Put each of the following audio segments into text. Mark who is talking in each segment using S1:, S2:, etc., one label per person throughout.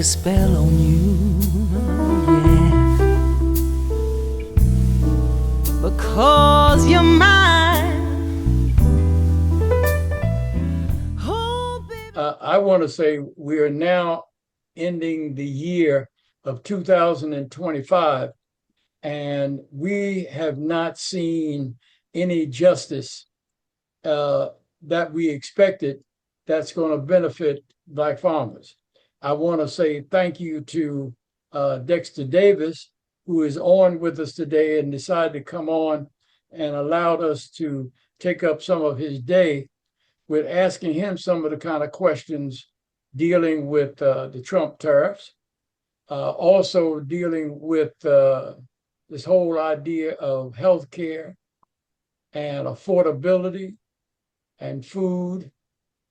S1: spell on you, yeah. Because you're mine. Oh, baby.
S2: I want to say we are now ending the year of 2025, and we have not seen any justice that we expected that's going to benefit Black farmers. I want to say thank you to Dexter Davis, who is on with us today and decided to come on and allowed us to take up some of his day with asking him some of the kind of questions dealing with the Trump tariffs, also dealing with this whole idea of healthcare and affordability and food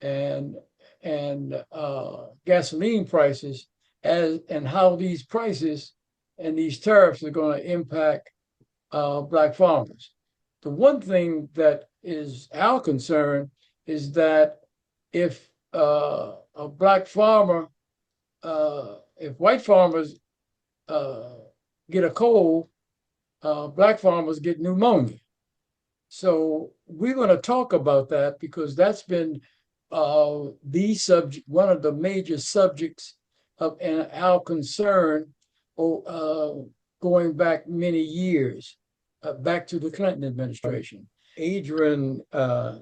S2: and gasoline prices, and how these prices and these tariffs are going to impact Black farmers. The one thing that is our concern is that if a Black farmer, if white farmers get a cold, Black farmers get pneumonia. So we're going to talk about that because that's been the subject, one of the major subjects of our concern going back many years, back to the Clinton administration. Adrian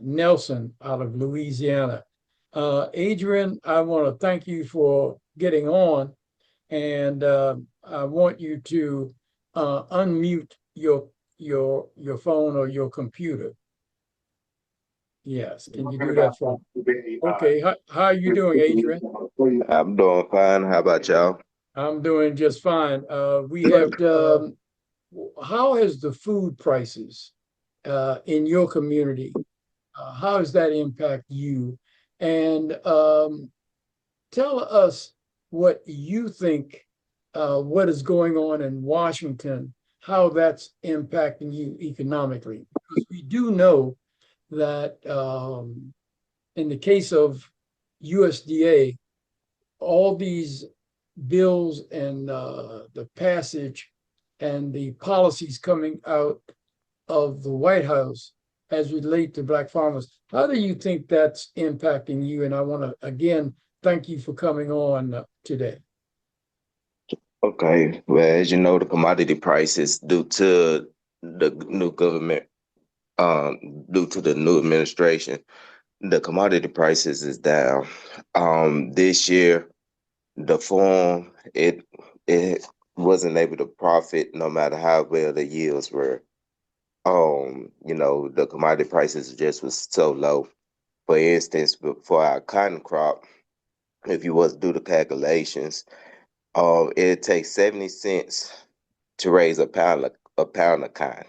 S2: Nelson out of Louisiana. Adrian, I want to thank you for getting on, and I want you to unmute your phone or your computer. Yes, can you do that for me? Okay, how are you doing, Adrian?
S3: I'm doing fine. How about y'all?
S2: I'm doing just fine. We have, how has the food prices in your community, how does that impact you? And tell us what you think, what is going on in Washington, how that's impacting you economically. Because we do know that in the case of USDA, all these bills and the passage and the policies coming out of the White House as relate to Black farmers, how do you think that's impacting you? And I want to, again, thank you for coming on today.
S3: Okay. Well, as you know, the commodity prices due to the new government, due to the new administration, the commodity prices is down. This year, the farm, it wasn't able to profit no matter how well the yields were. The commodity prices just was so low. For instance, for our cotton crop, if you was to do the calculations, it takes 70 cents to raise a pound of cotton,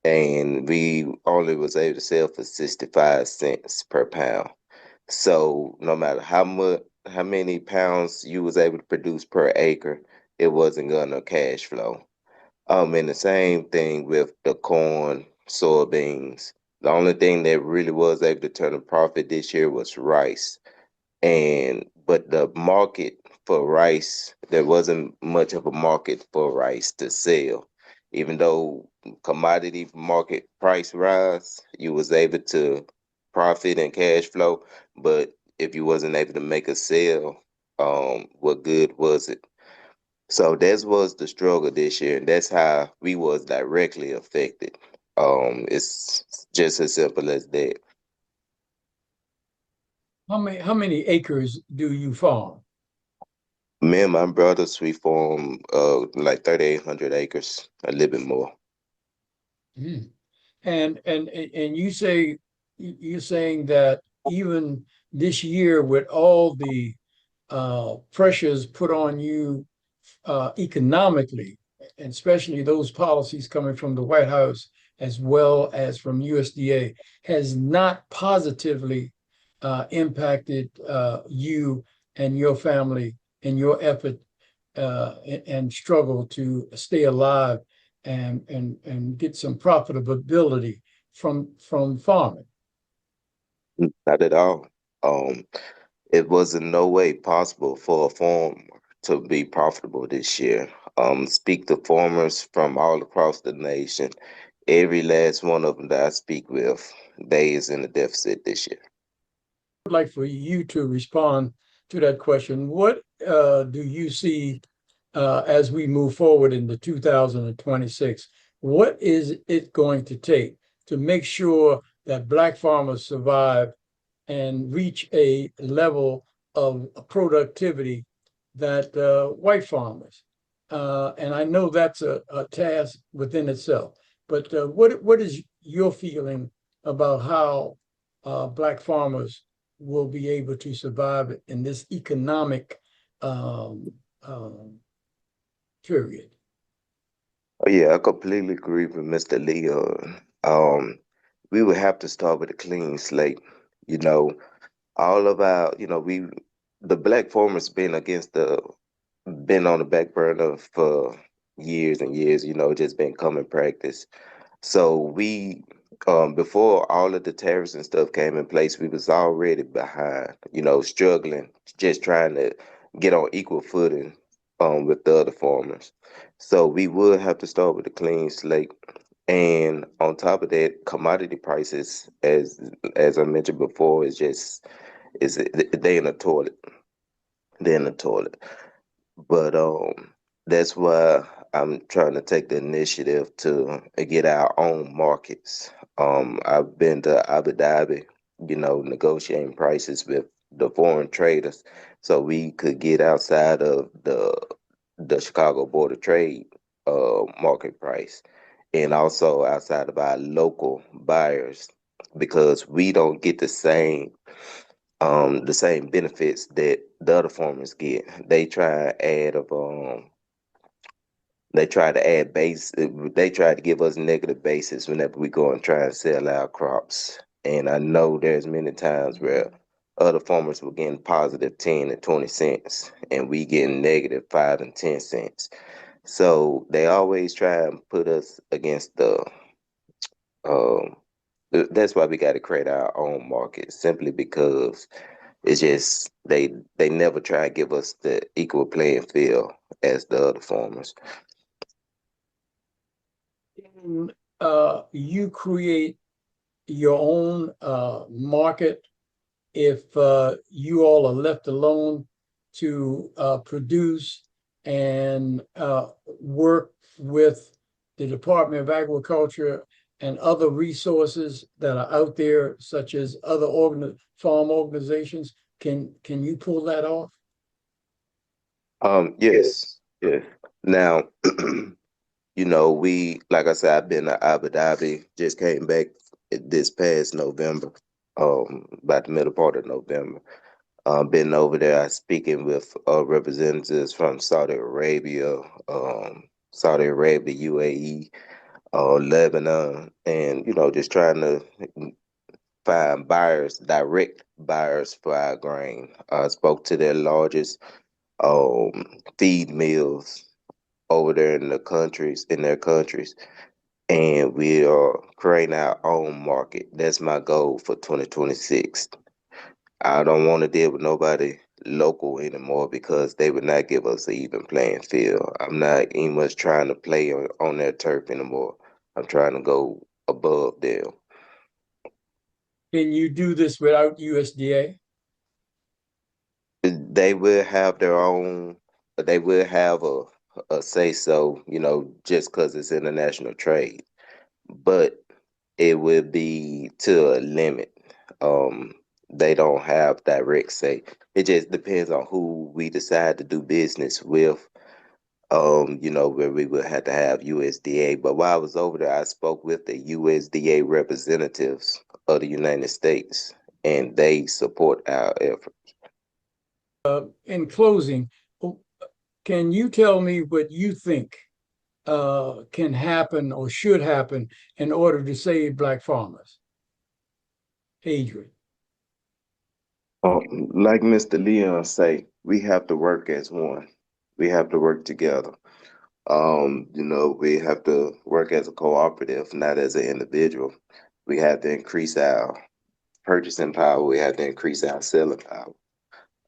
S3: and we only was able to sell for 65 cents per pound. So no matter how many pounds you was able to produce per acre, it wasn't gonna cash flow. And the same thing with the corn, soybeans. The only thing that really was able to turn a profit this year was rice. But the market for rice, there wasn't much of a market for rice to sell. Even though commodity market price rise, you was able to profit and cash flow, but if you wasn't able to make a sale, what good was it? So that was the struggle this year, and that's how we was directly affected. It's just as simple as that.
S2: How many acres do you farm?
S3: Me and my brothers, we farm like 3,800 acres, a little bit more.
S2: Mm. And you say, you're saying that even this year with all the pressures put on you economically, and especially those policies coming from the White House as well as from USDA, has not positively impacted you and your family in your effort and struggle to stay alive and get some profitability from farming.
S3: Not at all. It was in no way possible for a farmer to be profitable this year. Speak to farmers from all across the nation. Every last one of them that I speak with, they is in a deficit this year.
S2: I'd like for you to respond to that question. What do you see as we move forward into 2026? What is it going to take to make sure that Black farmers survive and reach a level of productivity that white farmers? And I know that's a task within itself. But what is your feeling about how Black farmers will be able to survive in this economic um, um, period?
S3: Oh, yeah, I completely agree with Mr. Leon. We would have to start with a clean slate. You know, all of our, the Black farmers been on the back burner for years and years, just been common practice. So before all of the tariffs and stuff came in place, we was already behind, struggling, just trying to get on equal footing, with the other farmers. So we would have to start with a clean slate. And on top of that, commodity prices, as I mentioned before, is they in the toilet. They're in the toilet. But that's why I'm trying to take the initiative to get our own markets. I've been to Abu Dhabi, negotiating prices with the foreign traders, so we could get outside of the Chicago Board of Trade market price, and also outside of our local buyers, because we don't get the same benefits that the other farmers get. They try to add they try to give us negative basis whenever we go and try and sell our crops. And I know there's many times where other farmers were getting positive 10 and 20 cents and we getting negative 5 and 10 cents. So they always try and put us against um that's why we got to create our own market, simply because it's just they never try to give us the equal playing field as the other farmers.
S2: Can you create your own market if you all are left alone to produce and work with the Department of Agriculture and other resources that are out there, such as other farm organizations? Can you pull that off?
S3: Yes, yes. Now, like I said, I've been to Abu Dhabi, just came back this past November, about the middle part of November. Been over there speaking with representatives from Saudi Arabia, UAE, Lebanon, and just trying to find buyers, direct buyers for our grain. I spoke to their largest um, feed mills over there in their countries, and we are creating our own market. That's my goal for 2026. I don't want to deal with nobody local anymore because they would not give us an even playing field. I'm not even much trying to play on their turf anymore. I'm trying to go above them.
S2: Can you do this without USDA?
S3: They will have their own, they will have a say so, just because it's international trade, but it will be to a limit. Um, they don't have direct say. It just depends on who we decide to do business with. Where we would have to have USDA. But while I was over there, I spoke with the USDA representatives of the United States, and they support our effort.
S2: In closing, can you tell me what you think can happen or should happen in order to save Black farmers? Adrian.
S3: Like Mr. Leon say, we have to work as one. We have to work together. We have to work as a cooperative, not as an individual. We have to increase our purchasing power. We have to increase our selling power.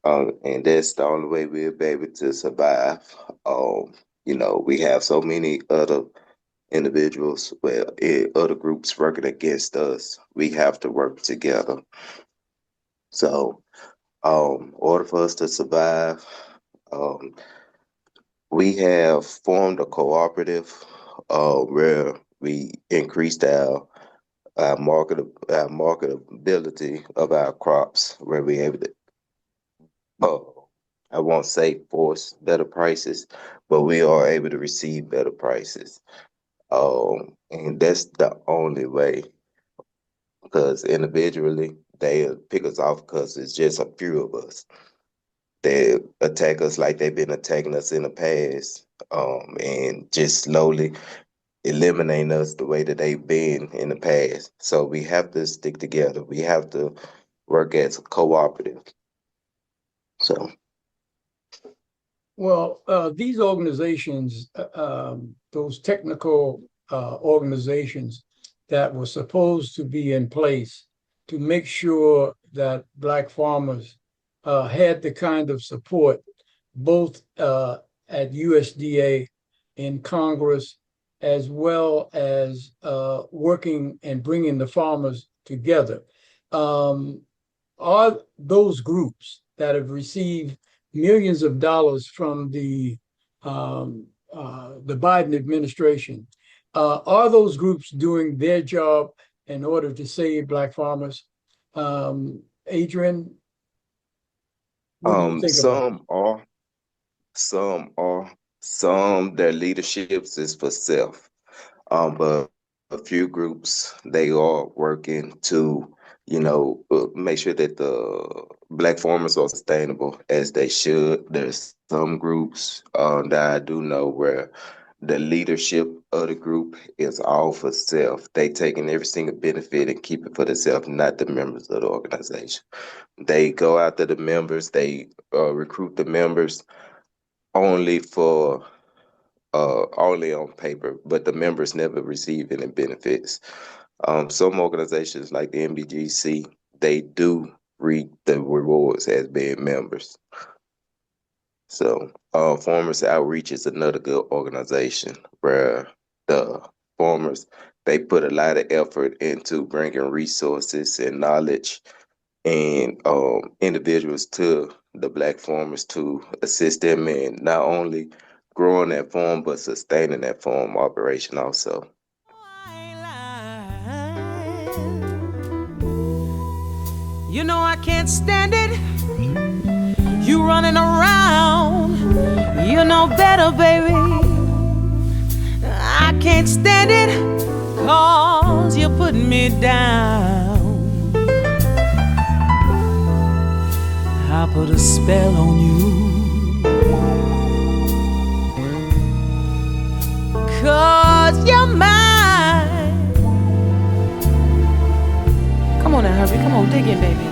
S3: And that's the only way we'll be able to survive. We have so many other individuals, other groups working against us. We have to work together. So, in order for us to survive, um, we have formed a cooperative where we increased our marketability of our crops, where we able to, uh, I won't say force better prices, but we are able to receive better prices. And that's the only way, because individually they'll pick us off because it's just a few of us. They attack us like they've been attacking us in the past, and just slowly eliminating us the way that they've been in the past. So we have to stick together. We have to work as a cooperative. So,
S2: Well, these organizations, those technical organizations that were supposed to be in place to make sure that Black farmers had the kind of support both at USDA, in Congress, as well as working and bringing the farmers together. Are those groups that have received millions of dollars from the Biden administration, are those groups doing their job in order to save Black farmers? Adrian, what do you think about it?
S3: some are, some their leaderships is for self. But a few groups, they are working to, make sure that the Black farmers are sustainable as they should. There's some groups that I do know where the leadership of the group is all for self. They taking every single benefit and keep it for themselves, not the members of the organization. They go after the members, they recruit the members only for only on paper, but the members never receive any benefits. Some organizations like the NBGC, they do reap the rewards as being members. So, Farmers Outreach is another good organization where the farmers, they put a lot of effort into bringing resources and knowledge and individuals to the Black farmers to assist them in not only growing that farm, but sustaining that farm operation also.
S1: You know I can't stand it. You running around. You know better, baby. I can't stand it, 'cause you're putting me down. I put a spell on you, 'cause you're mine. Come on now, hurry. Come on, dig in, baby.